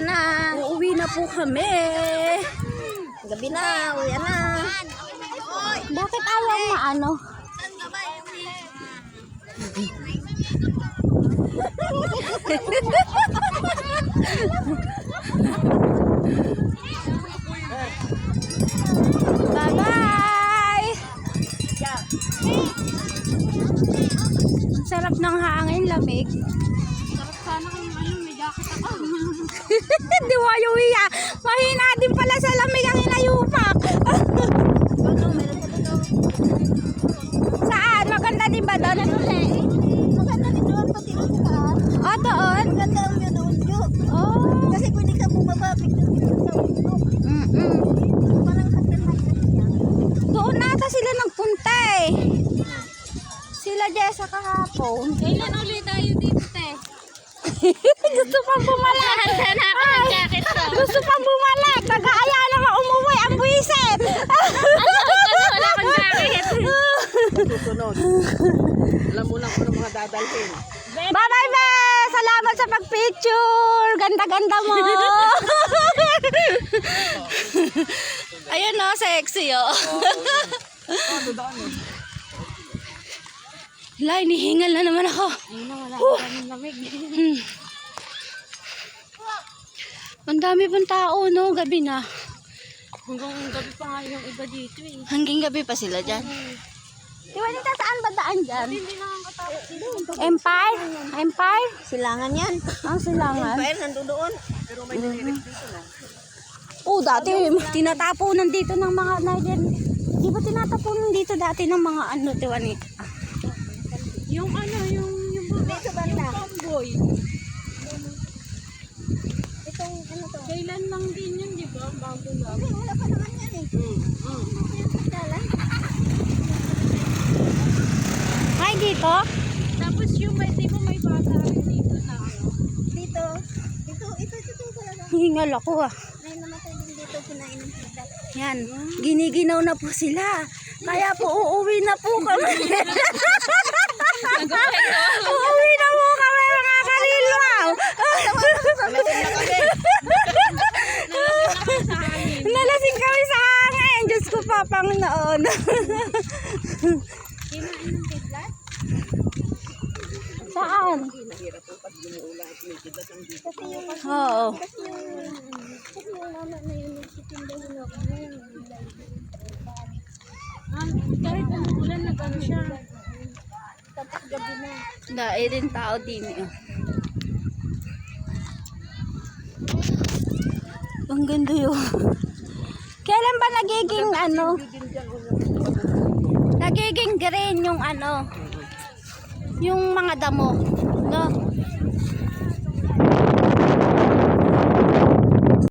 na. Uuwi na po kami. Gabi na, uwi na. Bakit ayaw maano? Bye-bye! Sarap ng hangin, lamig. Sarap sana kung may jacket ako. Hindi mo ayuwiya. Mahina din pala sa lamig ang inayupak. Saan? Maganda din ba doon? Maganda din doon, pati doon sa taas. Oh, doon? Maganda ang yun doon yun. Oh. Kasi pwede ka bumaba, biglang sa ulo. Parang hagdan-hagdan niya. Doon nata sila nagpunta eh. Sila Jessa kahapon. Kailan ulit tayo dito, te? Gusto pang bumalik. Handa na ako ng jacket ko. Gusto pang bumalik. Nag-aaya na nga umuwi. Ang buwisit. Wala akong jacket. Susunod. Alam mo lang kung ano mga dadalhin. Bye-bye, be! Salamat sa pag-picture. Ganda-ganda mo. Ayun o, sexy o. Hala, inihingal na naman ako. Ayun na, wala akong lamig. Ang dami pang tao, no? Gabi na. Hanggang gabi pa nga yung iba dito eh. Hanggang gabi pa sila dyan. Tiwanita, saan ba daan dyan? Hindi na ang katapos sila. Empire? Empire? Silangan yan. Ang silangan. Empire, nandoon. Pero may dinirik dito na. Oh, dati tinatapunan dito ng mga naidin. Di ba tinatapunan dito dati ng mga ano, tiwani? Yung ano, yung Dito banda. tomboy. Itong ano to? Kailan lang din yun, di ba? Bago lang. Wala pa naman yan eh. Ay, dito? Tapos yung may, di ba may bata rin dito na ano? Dito. Ito talaga. Hingal ako ah. May namatay din dito, kinain ng sida. Yan. Giniginaw na po sila. Kaya po uuwi na po kami. Uuwi na po kami mga kalilwaw. Nalasing kami sa hangin. Diyos ko pa, Panginoon. Kinain ng kidlat? Saan? Oo. Kasi yung mama na yun, nagsitindahin ako ngayon. Kahit umuulan, nag-ano siya. Tapos gabi na. Dahil din tao din eh. Ang ganda yun. Kailan ba nagiging ano? Nagiging green yung ano? Yung mga damo. No?